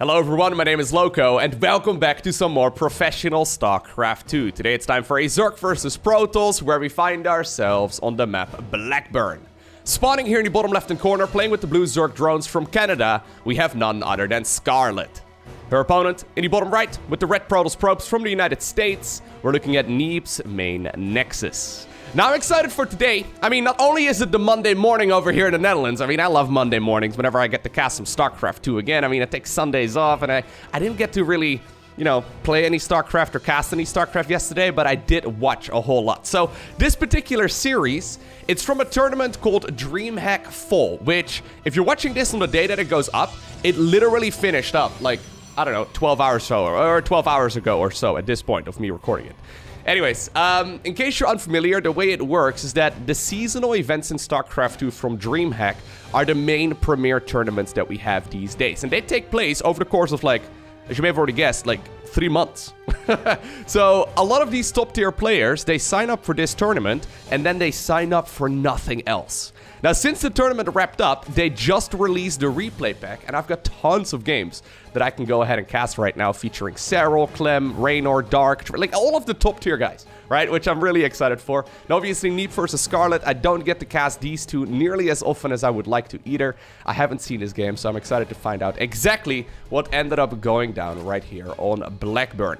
Hello everyone, my name is Lowko, and welcome back to some more professional StarCraft 2. Today it's time for a Zerg versus Protoss, where we find ourselves on the map Blackburn. Spawning here in the bottom left-hand corner, playing with the blue Zerg drones from Canada, we have none other than Scarlett. Her opponent in the bottom right, with the red Protoss probes from the United States, we're looking at Neeb's main nexus. Now I'm excited for today. I mean, not only is it the Monday morning over here in the Netherlands, I mean, I love Monday mornings whenever I get to cast some StarCraft 2 again. I mean, I take Sundays off, and I didn't get to really, you know, play any StarCraft or cast any StarCraft yesterday, but I did watch a whole lot. So this particular series, it's from a tournament called DreamHack Fall, which, if you're watching this on the day that it goes up, it literally finished up, like, I don't know, 12 hours or 12 hours ago or so at this point of me recording it. Anyways, in case you're unfamiliar, the way it works is that the seasonal events in StarCraft 2 from DreamHack are the main premier tournaments that we have these days. And they take place over the course of, like, as you may have already guessed, like 3 months. So a lot of these top tier players, they sign up for this tournament and then they sign up for nothing else. Now, since the tournament wrapped up, they just released the replay pack, and I've got tons of games that I can go ahead and cast right now, featuring Serral, Clem, Raynor, Dark, like all of the top tier guys, right? Which I'm really excited for. And obviously, Neeb versus Scarlett, I don't get to cast these two nearly as often as I would like to either. I haven't seen this game, so I'm excited to find out exactly what ended up going down right here on Blackburn.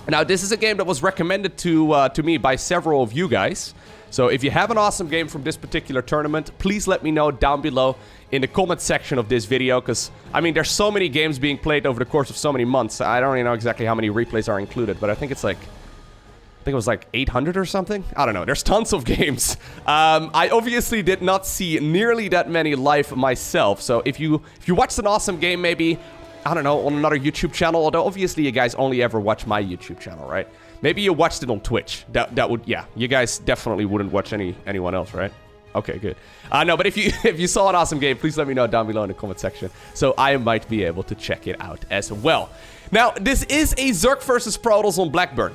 Now, this is a game that was recommended to me by several of you guys. So if you have an awesome game from this particular tournament, please let me know down below in the comment section of this video, because, I mean, there's so many games being played over the course of so many months. I don't even know exactly how many replays are included, but I think it's like, I think it was like 800 or something. I don't know. There's tons of games. I obviously did not see nearly that many live myself. So if you watched an awesome game, maybe, I don't know, on another YouTube channel, although obviously you guys only ever watch my YouTube channel, right? Maybe you watched it on Twitch. That would, yeah. You guys definitely wouldn't watch anyone else, right? Okay, good. No, but if you saw an awesome game, please let me know down below in the comment section, so I might be able to check it out as well. Now, this is a Zerg versus Protoss on Blackburn.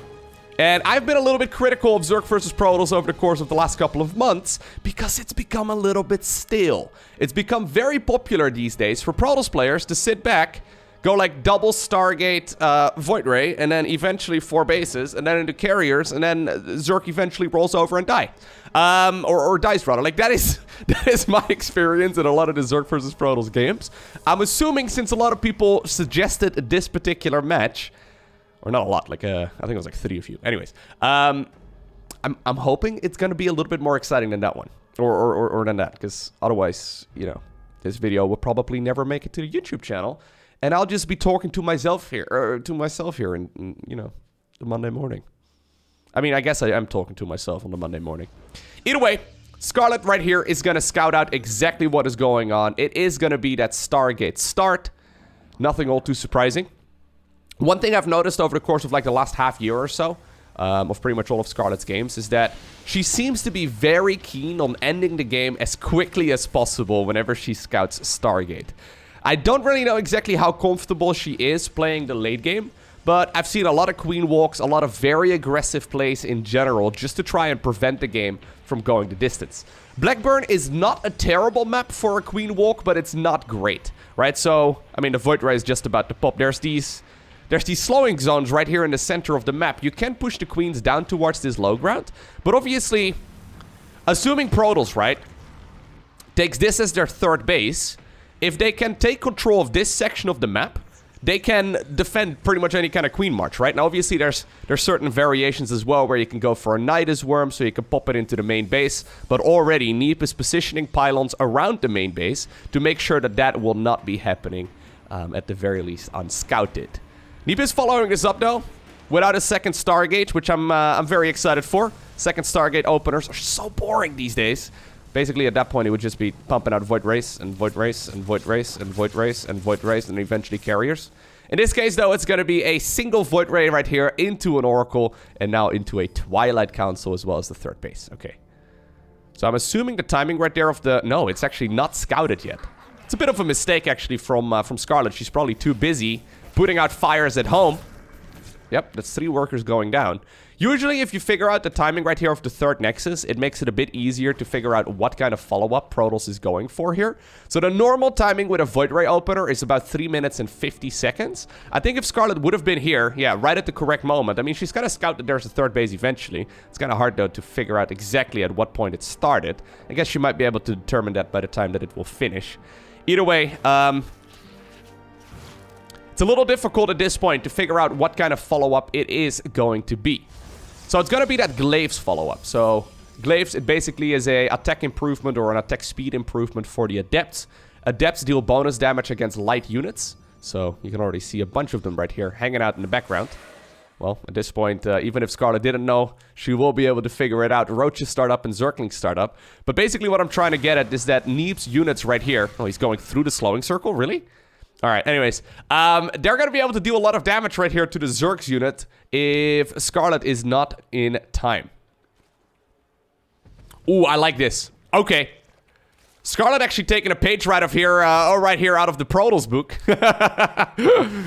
And I've been a little bit critical of Zerg versus Protoss over the course of the last couple of months, because it's become a little bit stale. It's become very popular these days for Protoss players to sit back, go like double Stargate Void Ray, and then eventually 4 bases, and then into carriers, and then Zerg eventually rolls over and die. Or dies, rather. Like, that is my experience in a lot of the Zerg versus Protoss games. I'm assuming, since a lot of people suggested this particular match, or not a lot, like, I think it was like 3 of you. Anyways, I'm hoping it's going to be a little bit more exciting than that one. Or than that, because otherwise, you know, this video will probably never make it to the YouTube channel. And I'll just be talking to myself here, in, you know, the Monday morning. I mean, I guess I am talking to myself on the Monday morning. Either way, Scarlett right here is going to scout out exactly what is going on. It is going to be that Stargate start. Nothing all too surprising. One thing I've noticed over the course of like the last half year or so, of pretty much all of Scarlett's games, is that she seems to be very keen on ending the game as quickly as possible whenever she scouts Stargate. I don't really know exactly how comfortable she is playing the late game, but I've seen a lot of queen walks, a lot of very aggressive plays in general, just to try and prevent the game from going the distance. Blackburn is not a terrible map for a queen walk, but it's not great, right? So, I mean, the Void Ray is just about to pop. There's these slowing zones right here in the center of the map. You can push the queens down towards this low ground, but obviously, assuming Protoss, right, takes this as their 3rd base, if they can take control of this section of the map, they can defend pretty much any kind of queen march, right? Now, obviously, there's certain variations as well where you can go for a Nidus Worm, so you can pop it into the main base. But already, Neeb is positioning pylons around the main base to make sure that that will not be happening, at the very least, unscouted. Neeb is following this up, though, without a second Stargate, which I'm very excited for. Second Stargate openers are so boring these days. Basically, at that point, it would just be pumping out Void Race, and Void Race, and Void Race, and Void Race, and Void Race, and eventually carriers. In this case, though, it's going to be a single Void Ray right here into an Oracle, and now into a Twilight Council, as well as the 3rd base. Okay. So I'm assuming the timing right there of the... No, it's actually not scouted yet. It's a bit of a mistake, actually, from Scarlett. She's probably too busy putting out fires at home. Yep, that's 3 workers going down. Usually, if you figure out the timing right here of the third Nexus, it makes it a bit easier to figure out what kind of follow-up Protoss is going for here. So the normal timing with a Void Ray opener is about 3 minutes and 50 seconds. I think if Scarlett would have been here, yeah, right at the correct moment. I mean, she's going to scout that there's a third base eventually. It's kind of hard, though, to figure out exactly at what point it started. I guess she might be able to determine that by the time that it will finish. Either way, it's a little difficult at this point to figure out what kind of follow-up it is going to be. So it's going to be that Glaives follow-up. So Glaives, it basically is a attack improvement or an attack speed improvement for the Adepts. Adepts deal bonus damage against light units. So you can already see a bunch of them right here hanging out in the background. Well, at this point, even if Scarlett didn't know, she will be able to figure it out. Roaches start up and Zerglings start up. But basically what I'm trying to get at is that Neeb's units right here. Oh, he's going through the slowing circle? Really? All right, anyways, they're going to be able to do a lot of damage right here to the Zerg's unit if Scarlett is not in time. Ooh, I like this. Okay. Scarlett actually taking a page right here out of the Protoss book.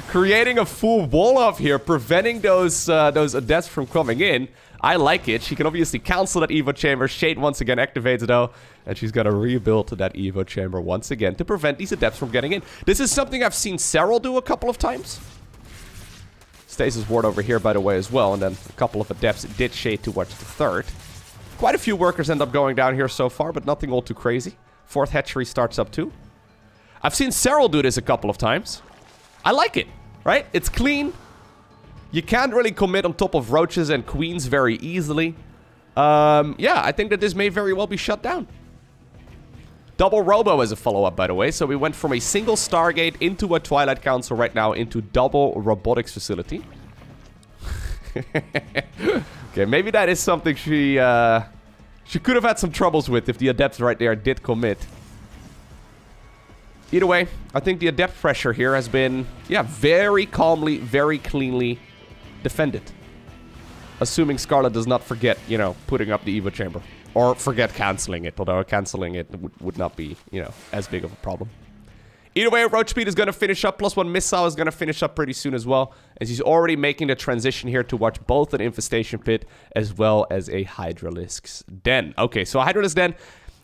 Creating a full wall off here, preventing those Adepts from coming in. I like it. She can obviously cancel that Evo Chamber. Shade once again activates though. And she's got to rebuild that Evo Chamber once again to prevent these Adepts from getting in. This is something I've seen Serral do a couple of times. Stasis Ward over here, by the way, as well. And then a couple of Adepts did shade towards the third. Quite a few workers end up going down here so far, but nothing all too crazy. Fourth hatchery starts up too. I've seen Serral do this a couple of times. I like it, right? It's clean. You can't really commit on top of roaches and queens very easily. Yeah, I think that this may very well be shut down. Double Robo as a follow-up, by the way. So we went from a single Stargate into a Twilight Council right now into double robotics facility. Okay, maybe that is something she could have had some troubles with if the Adepts right there did commit. Either way, I think the Adept pressure here has been, yeah, very calmly, very cleanly defended. Assuming Scarlett does not forget, you know, putting up the Evo Chamber. Or forget cancelling it, although cancelling it would not be, you know, as big of a problem. Either way, Roach Speed is going to finish up. +1 Missile is going to finish up pretty soon as well. As he's already making the transition here to watch both an Infestation Pit as well as a Hydralisk's Den. Okay, so a Hydralisk's Den,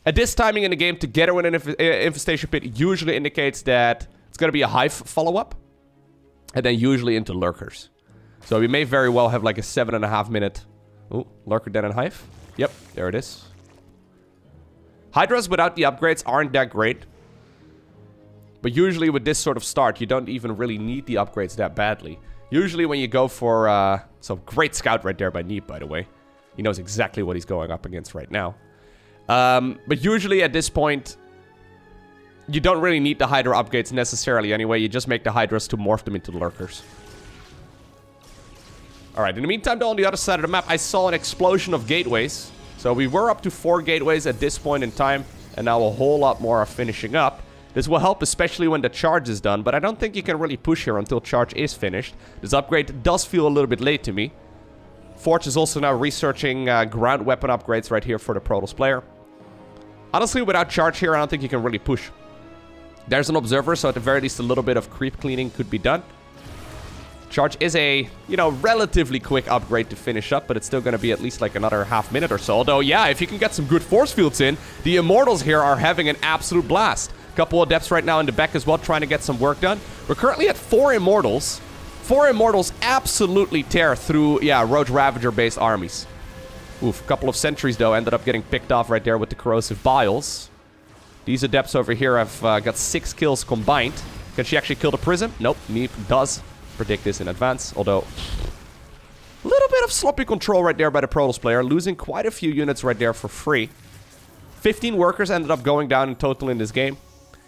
at this timing in the game, together with an Infestation Pit, usually indicates that it's going to be a Hive follow-up. And then usually into Lurkers. So we may very well have like a 7.5 minute... Ooh, Lurker Den and Hive. Yep, there it is. Hydras without the upgrades aren't that great. But usually with this sort of start, you don't even really need the upgrades that badly. Usually when you go for... so great scout right there by Neeb, by the way. He knows exactly what he's going up against right now. But usually at this point, you don't really need the Hydra upgrades necessarily anyway. You just make the Hydras to morph them into Lurkers. Alright, in the meantime, though, on the other side of the map, I saw an explosion of gateways. So we were up to 4 gateways at this point in time, and now a whole lot more are finishing up. This will help, especially when the charge is done, but I don't think you can really push here until charge is finished. This upgrade does feel a little bit late to me. Forge is also now researching ground weapon upgrades right here for the Protoss player. Honestly, without charge here, I don't think you can really push. There's an observer, so at the very least, a little bit of creep cleaning could be done. Charge is a, you know, relatively quick upgrade to finish up, but it's still going to be at least like another half minute or so. Although, yeah, if you can get some good force fields in, the Immortals here are having an absolute blast. Couple of Adepts right now in the back as well, trying to get some work done. We're currently at 4 Immortals. 4 Immortals absolutely tear through, yeah, Roach Ravager-based armies. Oof, a couple of sentries, though, ended up getting picked off right there with the Corrosive Biles. These Adepts over here have got 6 kills combined. Can she actually kill the Prism? Nope, Neeb does predict this in advance, although a little bit of sloppy control right there by the Protoss player, losing quite a few units right there for free. 15 workers ended up going down in total in this game.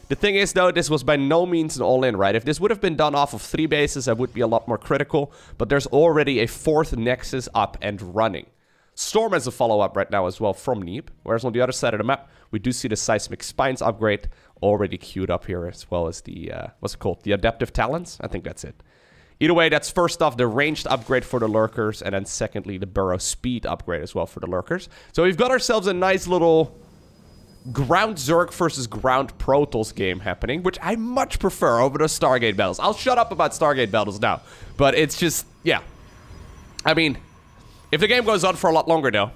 The thing is, though, this was by no means an all-in, right? If this would have been done off of 3 bases, I would be a lot more critical, but there's already a 4th Nexus up and running. Storm has a follow-up right now as well from Neeb, whereas on the other side of the map, we do see the Seismic Spines upgrade already queued up here, as well as the, what's it called? The Adaptive Talons? I think that's it. Either way, that's first off the ranged upgrade for the Lurkers, and then secondly, the Burrow Speed upgrade as well for the Lurkers. So we've got ourselves a nice little ground Zerg versus ground Protoss game happening, which I much prefer over the Stargate battles. I'll shut up about Stargate battles now, but it's just, yeah. I mean, If the game goes on for a lot longer, though,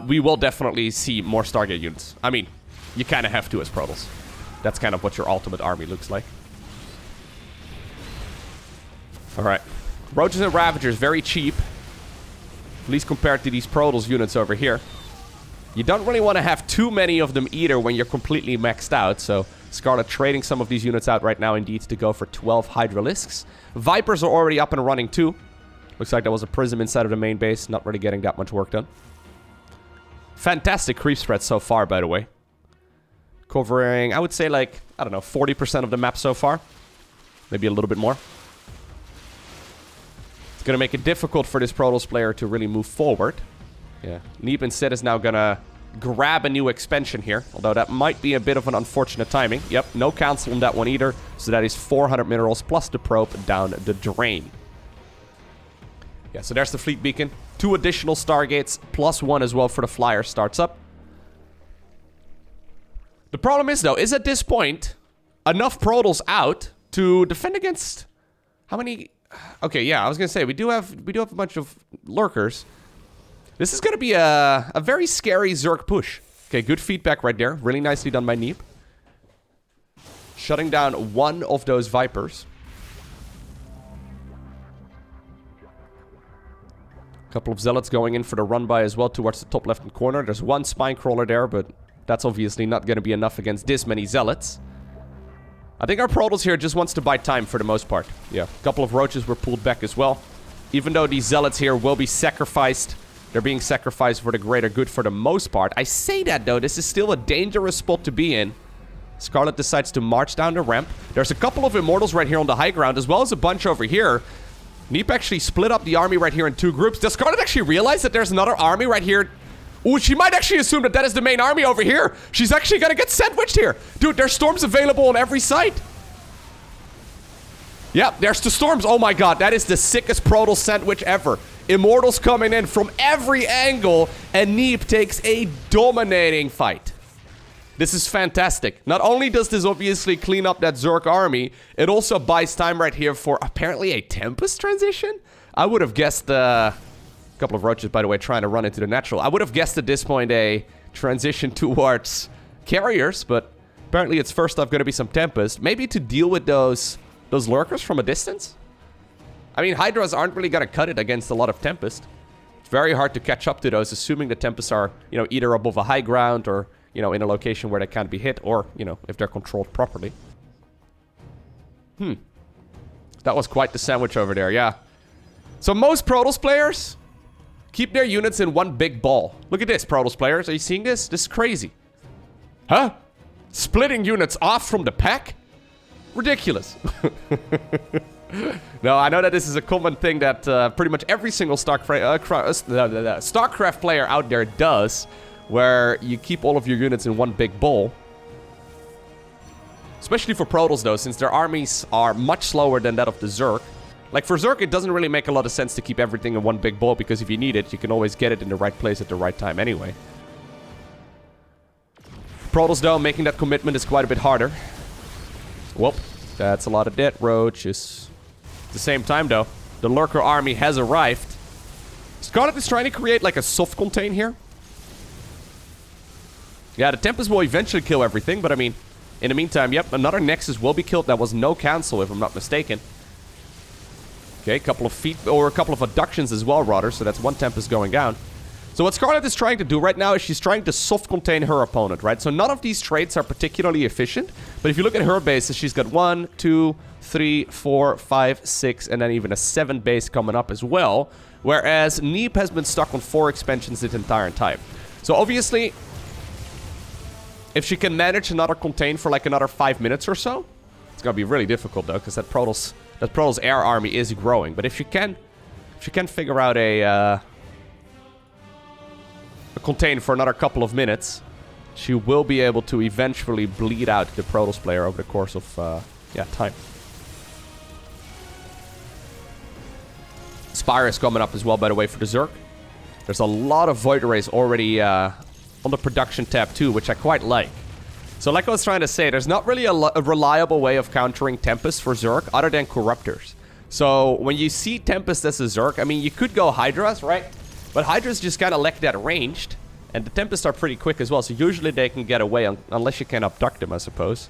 we will definitely see more Stargate units. I mean, you kind of have to as Protoss. That's kind of what your ultimate army looks like. Alright. Roaches and Ravagers, very cheap. At least compared to these Protoss units over here. You don't really want to have too many of them either when you're completely maxed out. So Scarlett trading some of these units out right now indeed to go for 12 Hydralisks. Vipers are already up and running too. Looks like there was a Prism inside of the main base. Not really getting that much work done. Fantastic creep spread so far, by the way. Covering, I would say, like, I don't know, 40% of the map so far. Maybe a little bit more. It's going to make it difficult for this Protoss player to really move forward. Yeah. Neeb instead is now going to grab a new expansion here. Although that might be a bit of an unfortunate timing. Yep, no cancel on that one either. So that is 400 minerals plus the probe down the drain. Yeah, so there's the fleet beacon. 2 additional Stargates, plus 1 as well for the flyer starts up. The problem is, though, is at this point, enough Protoss out to defend against... How many... Okay, yeah, I was going to say, we do have a bunch of lurkers. This is going to be a very scary Zerg push. Okay, good feedback right there. Really nicely done by Neeb. Shutting down one of those Vipers. Couple of Zealots going in for the run-by as well towards the top left-hand corner. There's one Spine Crawler there, but that's obviously not going to be enough against this many Zealots. I think our Protoss here just wants to buy time for the most part. Yeah, a couple of Roaches were pulled back as well. Even though these Zealots here will be sacrificed, they're being sacrificed for the greater good for the most part. I say that, though, this is still a dangerous spot to be in. Scarlett decides to march down the ramp. There's a couple of Immortals right here on the high ground, as well as a bunch over here. Neeb actually split up the army right here in 2 groups. Does Scarlett actually realize that there's another army right here? Ooh, she might actually assume that that is the main army over here. She's actually gonna get sandwiched here. Dude, there's storms available on every site. Yeah, there's the storms. Oh my god, that is the sickest Protoss sandwich ever. Immortals coming in from every angle, and Neeb takes a dominating fight. This is fantastic. Not only does this obviously clean up that Zerg army, it also buys time right here for apparently a Tempest transition? I would have guessed a couple of Roaches, by the way, trying to run into the natural. I would have guessed at this point a transition towards carriers, but apparently it's first off going to be some Tempest. Maybe to deal with those lurkers from a distance? I mean, Hydras aren't really going to cut it against a lot of Tempest. It's very hard to catch up to those, assuming the Tempests are, you know, either above a high ground or, you know, in a location where they can't be hit, or, you know, if they're controlled properly. That was quite the sandwich over there, yeah. So most Protoss players keep their units in one big ball. Look at this, Protoss players. Are you seeing this? This is crazy. Huh? Splitting units off from the pack? Ridiculous. No, I know that this is a common thing that pretty much every single StarCraft player out there does, where you keep all of your units in one big bowl. Especially for Protoss, though, since their armies are much slower than that of the Zerg. Like, for Zerg, it doesn't really make a lot of sense to keep everything in one big bowl, because if you need it, you can always get it in the right place at the right time anyway. Protoss, though, making that commitment is quite a bit harder. Whoop. That's a lot of dead Roaches. At the same time, though, the Lurker army has arrived. Scarlett is trying to create, like, a soft contain here. Yeah, the Tempest will eventually kill everything, but I mean, in the meantime, yep, another Nexus will be killed. That was no cancel, if I'm not mistaken. Okay, a couple of feet, or a couple of abductions as well, rather, so that's one Tempest going down. So what Scarlett is trying to do right now is she's trying to soft contain her opponent, right? So none of these traits are particularly efficient, but if you look at her bases, she's got 1, 2, 3, 4, 5, 6, and then even a 7 base coming up as well, whereas Neeb has been stuck on 4 expansions this entire time. So obviously, if she can manage another contain for like another 5 minutes or so, it's gonna be really difficult though, because that Protoss air army is growing. But if she can figure out a contain for another couple of minutes, she will be able to eventually bleed out the Protoss player over the course of time. Spire is coming up as well, by the way, for the Zerg. There's a lot of Void Rays already on the production tab too, which I quite like. So like I was trying to say, there's not really a reliable way of countering Tempest for Zerg other than Corruptors. So when you see Tempest as a Zerg, I mean, you could go Hydras, right? But Hydras just kind of lack that ranged. And the Tempests are pretty quick as well, so usually they can get away unless you can abduct them, I suppose.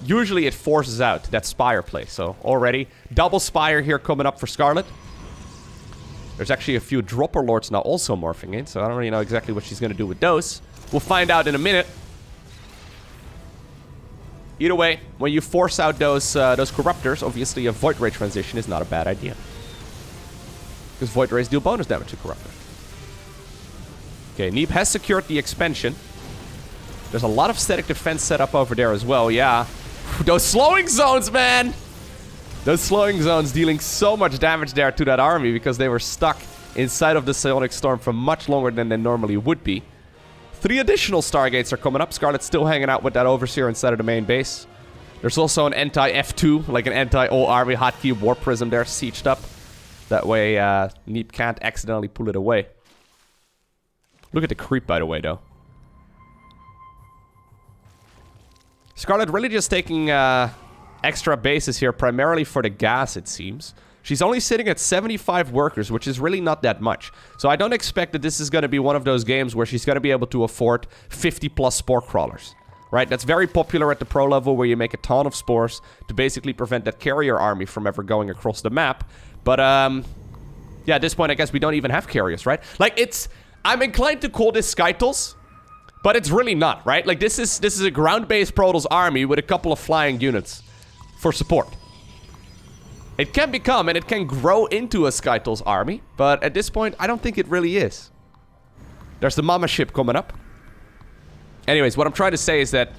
Usually it forces out that Spire play. So already, double Spire here coming up for Scarlett. There's actually a few Dropper Lords now also morphing in, so I don't really know exactly what she's going to do with those. We'll find out in a minute. Either way, when you force out those Corruptors, obviously a Void Ray transition is not a bad idea. Because Void Rays deal bonus damage to Corruptors. Okay, Neeb has secured the expansion. There's a lot of static defense set up over there as well, yeah. Those slowing zones, man! Those slowing zones dealing so much damage there to that army because they were stuck inside of the Psionic Storm for much longer than they normally would be. 3 additional Stargates are coming up. Scarlett's still hanging out with that Overseer inside of the main base. There's also an anti-F2, like an anti-all-army hotkey War Prism there sieged up. That way, Neeb can't accidentally pull it away. Look at the creep, by the way, though. Scarlett really just taking extra bases here, primarily for the gas, it seems. She's only sitting at 75 workers, which is really not that much. So I don't expect that this is going to be one of those games where she's going to be able to afford 50+ spore crawlers. Right? That's very popular at the pro level, where you make a ton of spores to basically prevent that carrier army from ever going across the map. But, yeah, at this point, I guess we don't even have carriers, right? Like, I'm inclined to call this SkyToss, but it's really not, right? Like, this is a ground-based Protoss army with a couple of flying units for support. It can become, and it can grow into a SkyToss army, but at this point, I don't think it really is. There's the Mama ship coming up. Anyways, what I'm trying to say is that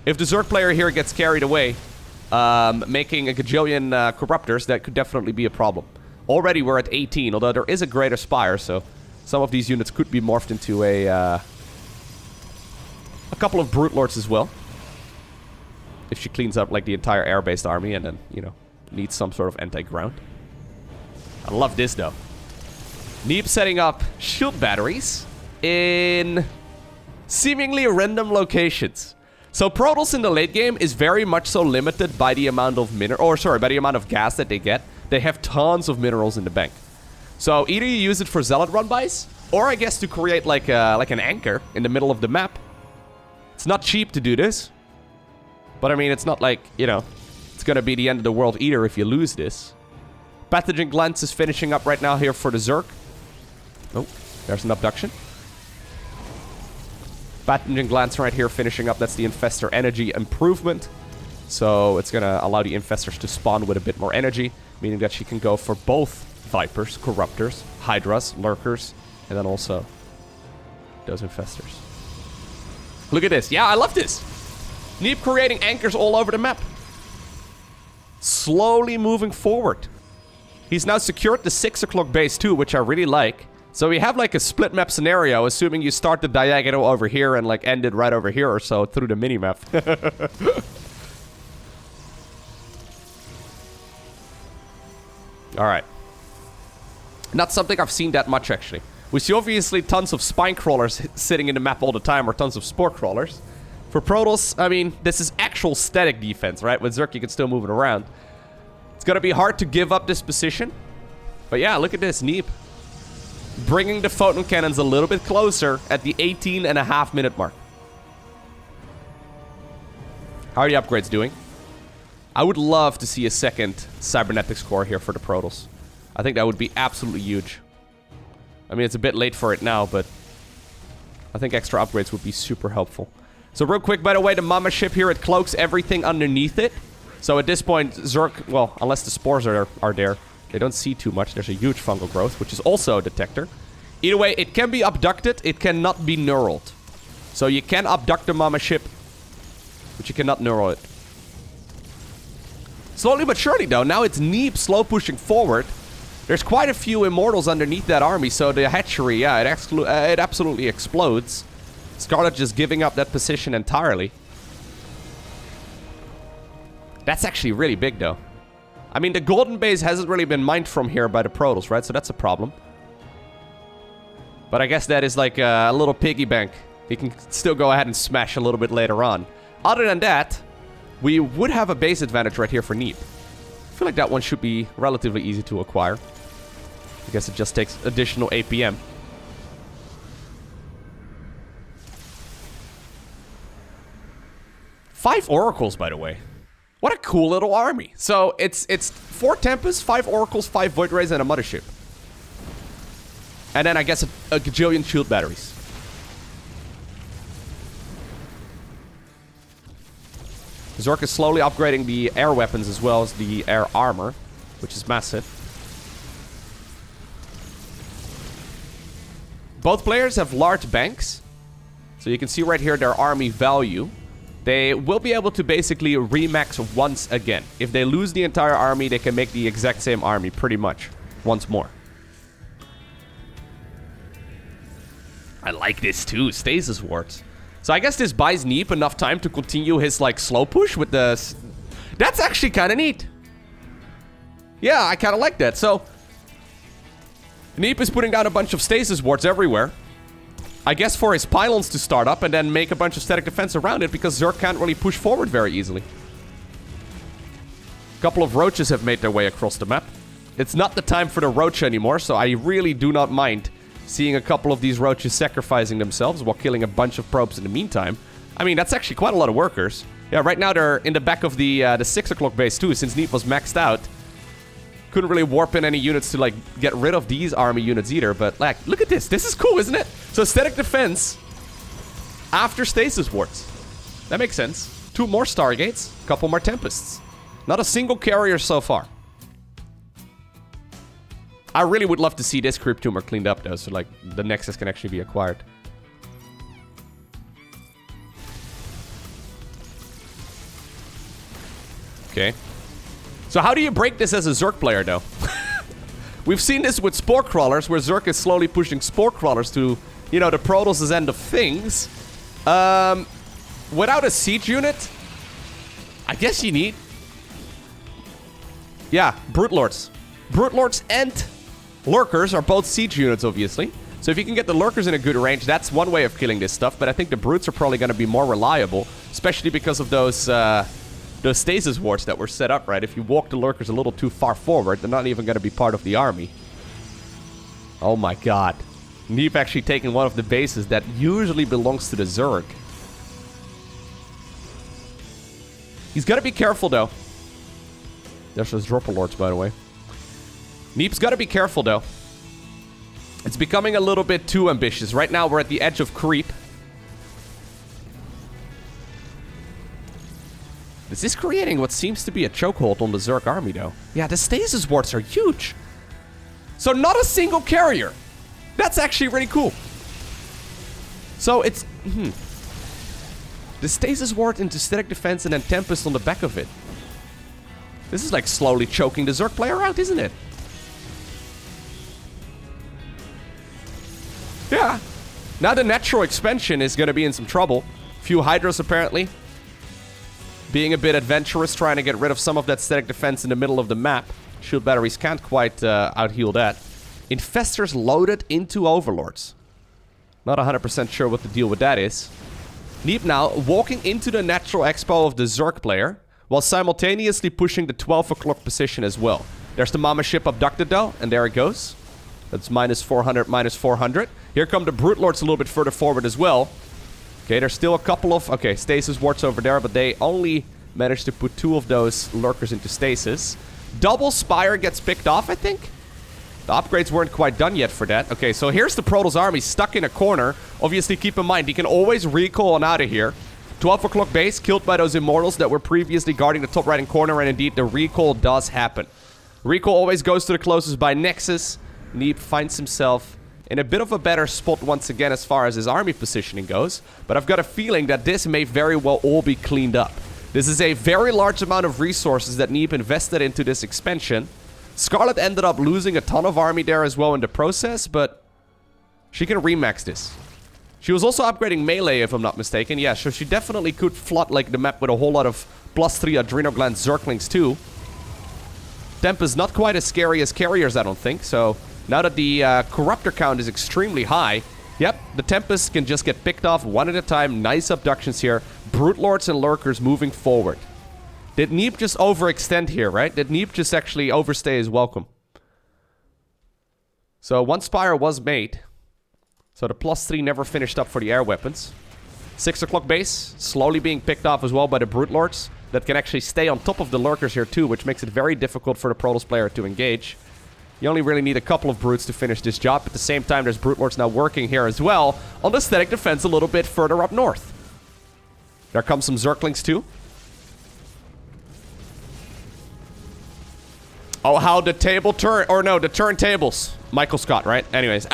if the Zerg player here gets carried away, making a gajillion Corruptors, that could definitely be a problem. Already we're at 18, although there is a greater Spire, so some of these units could be morphed into a couple of Brute Lords as well. If she cleans up, like, the entire air-based army and then, you know, needs some sort of anti-ground. I love this, though. Neeb setting up shield batteries in seemingly random locations. So Protoss in the late game is very much so limited by the amount of by the amount of gas that they get. They have tons of minerals in the bank. So either you use it for Zealot run-bys, or I guess to create like an anchor in the middle of the map. It's not cheap to do this. But I mean, it's not like, you know, it's gonna be the end of the world either if you lose this. Pathogen Glance is finishing up right now here for the Zerg. Oh, there's an abduction. Pathogen Glance right here finishing up. That's the Infestor Energy improvement. So it's gonna allow the Infestors to spawn with a bit more energy, meaning that she can go for both Vipers, Corruptors, Hydras, Lurkers, and then also those Infestors. Look at this. Yeah, I love this. Neeb creating anchors all over the map. Slowly moving forward. He's now secured the 6 o'clock base too, which I really like. So we have like a split map scenario, assuming you start the diagonal over here and like end it right over here or so through the minimap. Alright. Not something I've seen that much, actually. We see obviously tons of spine crawlers sitting in the map all the time, or tons of spore crawlers. For Protoss, I mean, this is actual static defense, right? With Zerg, you can still move it around. It's gonna be hard to give up this position. But yeah, look at this, Neeb. Bringing the photon cannons a little bit closer at the 18.5-minute mark. How are the upgrades doing? I would love to see a second cybernetics core here for the Protoss. I think that would be absolutely huge. I mean, it's a bit late for it now, but I think extra upgrades would be super helpful. So real quick, by the way, the Mama ship here, it cloaks everything underneath it. So at this point, Zerg, well, unless the spores are there, they don't see too much. There's a huge fungal growth, which is also a detector. Either way, it can be abducted. It cannot be neuraled. So you can abduct the Mama ship, but you cannot neural it. Slowly but surely, though, now it's Neeb slow pushing forward. There's quite a few Immortals underneath that army, so the hatchery, yeah, it absolutely explodes. Scarlett just giving up that position entirely. That's actually really big, though. I mean, the golden base hasn't really been mined from here by the Protoss, right? So that's a problem. But I guess that is like a little piggy bank. He can still go ahead and smash a little bit later on. Other than that, we would have a base advantage right here for Neeb. feel like that one should be relatively easy to acquire. I guess it just takes additional APM. Five Oracles, by the way. What a cool little army. So it's 4 Tempests, 5 Oracles, 5 Void Rays, and a Mothership. And then I guess a gajillion shield batteries. Zerg is slowly upgrading the air weapons as well as the air armor, which is massive. Both players have large banks. So you can see right here their army value. They will be able to basically remax once again. If they lose the entire army, they can make the exact same army pretty much once more. I like this too, Stasis Wards. So I guess this buys Neeb enough time to continue his like slow push with the... That's actually kind of neat. Yeah, I kind of like that. So Neeb is putting down a bunch of Stasis Wards everywhere. I guess for his pylons to start up and then make a bunch of static defense around it because Zerg can't really push forward very easily. A couple of roaches have made their way across the map. It's not the time for the roach anymore, so I really do not mind seeing a couple of these roaches sacrificing themselves while killing a bunch of probes in the meantime. I mean, that's actually quite a lot of workers. Yeah, right now they're in the back of the 6 o'clock base too, since Neeb was maxed out. Couldn't really warp in any units to, like, get rid of these army units either. But, like, look at this. This is cool, isn't it? So, static defense after Stasis Wards. That makes sense. 2 more Stargates. A couple more Tempests. Not a single carrier so far. I really would love to see this Creep Tumor cleaned up, though. So, like, the Nexus can actually be acquired. Okay. So how do you break this as a Zerg player, though? We've seen this with Spore Crawlers, where Zerg is slowly pushing Spore Crawlers to, you know, the Protoss' end of things. Without a siege unit, I guess you need... Yeah, Brute Lords. Brute Lords and Lurkers are both siege units, obviously. So if you can get the Lurkers in a good range, that's one way of killing this stuff. But I think the Brutes are probably going to be more reliable, especially because of those Stasis Wards that were set up, right? If you walk the Lurkers a little too far forward, they're not even going to be part of the army. Oh my god. Neeb actually taking one of the bases that usually belongs to the Zerg. He's got to be careful, though. There's those Dropper Lords, by the way. Neeb's got to be careful, though. It's becoming a little bit too ambitious. Right now, we're at the edge of creep. This is creating what seems to be a chokehold on the Zerg army, though. Yeah, the Stasis Wards are huge. So not a single carrier. That's actually really cool. So it's... The Stasis Ward into static defense and then Tempest on the back of it. This is like slowly choking the Zerg player out, isn't it? Yeah. Now the natural expansion is going to be in some trouble. Few Hydras, apparently. Being a bit adventurous, trying to get rid of some of that static defense in the middle of the map. Shield batteries can't quite out-heal that. Infestors loaded into Overlords. Not 100% sure what the deal with that is. Neeb now walking into the natural expo of the Zerg player, while simultaneously pushing the 12 o'clock position as well. There's the Mama ship abducted, though, and there it goes. That's minus 400, minus 400. Here come the Brute Lords a little bit further forward as well. Okay, there's still a couple of... Okay, Stasis Wards over there, but they only managed to put 2 of those Lurkers into Stasis. Double Spire gets picked off, I think. The upgrades weren't quite done yet for that. Okay, so here's the Protoss army stuck in a corner. Obviously, keep in mind, he can always recall on out of here. 12 o'clock base, killed by those Immortals that were previously guarding the top right-hand corner, and indeed, the recall does happen. Recall always goes to the closest by Nexus. Neeb finds himself in a bit of a better spot once again as far as his army positioning goes. But I've got a feeling that this may very well all be cleaned up. This is a very large amount of resources that Neeb invested into this expansion. Scarlett ended up losing a ton of army there as well in the process, but she can remax this. She was also upgrading melee, if I'm not mistaken. Yeah, so she definitely could flood like the map with a whole lot of +3 Adrenal Gland Zerglings too. Temp is not quite as scary as carriers, I don't think, so... Now that the Corruptor count is extremely high, yep, the Tempests can just get picked off one at a time. Nice abductions here. Brute Lords and Lurkers moving forward. Did Neeb just overextend here, right? Did Neeb just actually overstay his welcome? So one spire was made. So the +3 never finished up for the air weapons. 6 o'clock base, slowly being picked off as well by the Brute Lords. That can actually stay on top of the lurkers here too, which makes it very difficult for the Protoss player to engage. You only really need a couple of Brutes to finish this job. At the same time, there's Brute Lords now working here as well on the static defense a little bit further up north. There comes some Zerglings too. Oh, how the table turn, or no, the turntables. Michael Scott, right? Anyways,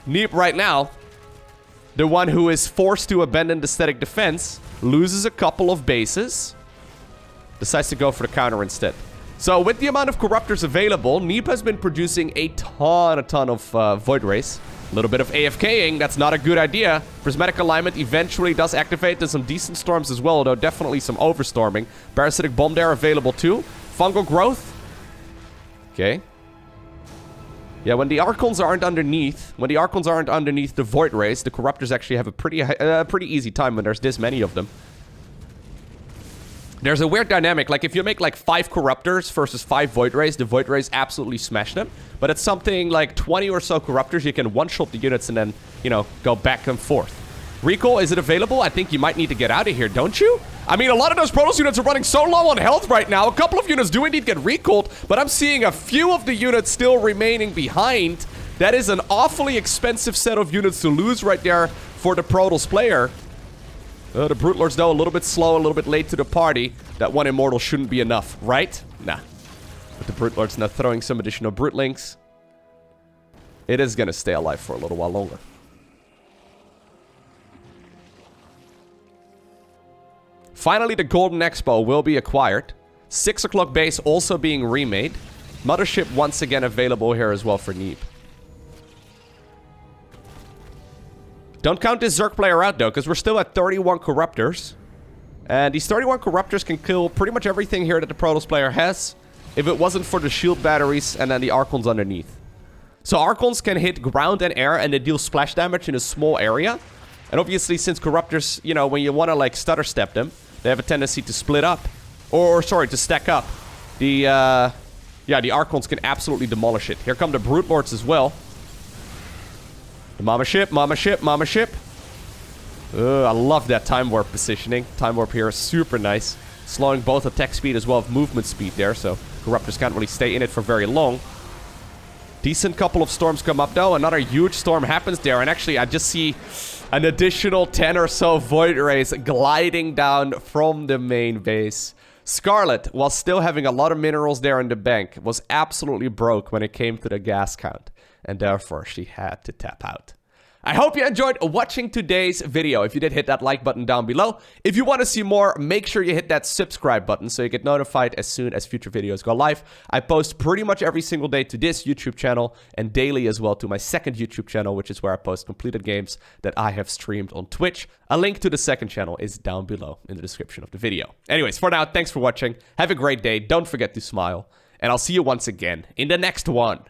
Neeb right now, the one who is forced to abandon the static defense, loses a couple of bases, decides to go for the counter instead. So with the amount of Corruptors available, Neeb has been producing a ton of Void Rays. A little bit of AFKing, that's not a good idea. Prismatic Alignment eventually does activate. There's some decent storms as well, although definitely some overstorming. Parasitic Bomb there available too. Fungal Growth. Okay. Yeah, when the Archons aren't underneath, the Void Rays, the Corruptors actually have a pretty easy time when there's this many of them. There's a weird dynamic, like if you make like 5 Corruptors versus 5 Void Rays, the Void Rays absolutely smash them. But it's something like 20 or so Corruptors, you can one-shot the units and then, you know, go back and forth. Recall, is it available? I think you might need to get out of here, don't you? I mean, a lot of those Protoss units are running so low on health right now. A couple of units do indeed get recalled, but I'm seeing a few of the units still remaining behind. That is an awfully expensive set of units to lose right there for the Protoss player. The Brute Lords, though, a little bit slow, a little bit late to the party. That one Immortal shouldn't be enough, right? Nah. But the Brute Lords now throwing some additional Brutelings. It is going to stay alive for a little while longer. Finally, the Golden Expo will be acquired. 6 o'clock base also being remade. Mothership once again available here as well for Neeb. Don't count this Zerg player out, though, because we're still at 31 Corruptors. And these 31 Corruptors can kill pretty much everything here that the Protoss player has, if it wasn't for the shield batteries and then the Archons underneath. So Archons can hit ground and air, and they deal splash damage in a small area. And obviously, since Corruptors, you know, when you want to, like, stutter step them, they have a tendency to split up. Or sorry, to stack up. The Archons can absolutely demolish it. Here come the Brute Lords as well. The Mama Ship, Mama Ship, Mama Ship. I love that Time Warp positioning. Time Warp here is super nice. Slowing both attack speed as well as movement speed there, so Corruptors can't really stay in it for very long. Decent couple of storms come up, though. Another huge storm happens there, and actually I just see an additional 10 or so Void Rays gliding down from the main base. Scarlett, while still having a lot of minerals there in the bank, was absolutely broke when it came to the gas count, and therefore she had to tap out. I hope you enjoyed watching today's video. If you did, hit that like button down below. If you want to see more, make sure you hit that subscribe button so you get notified as soon as future videos go live. I post pretty much every single day to this YouTube channel and daily as well to my second YouTube channel, which is where I post completed games that I have streamed on Twitch. A link to the second channel is down below in the description of the video. Anyways, for now, thanks for watching. Have a great day. Don't forget to smile. And I'll see you once again in the next one.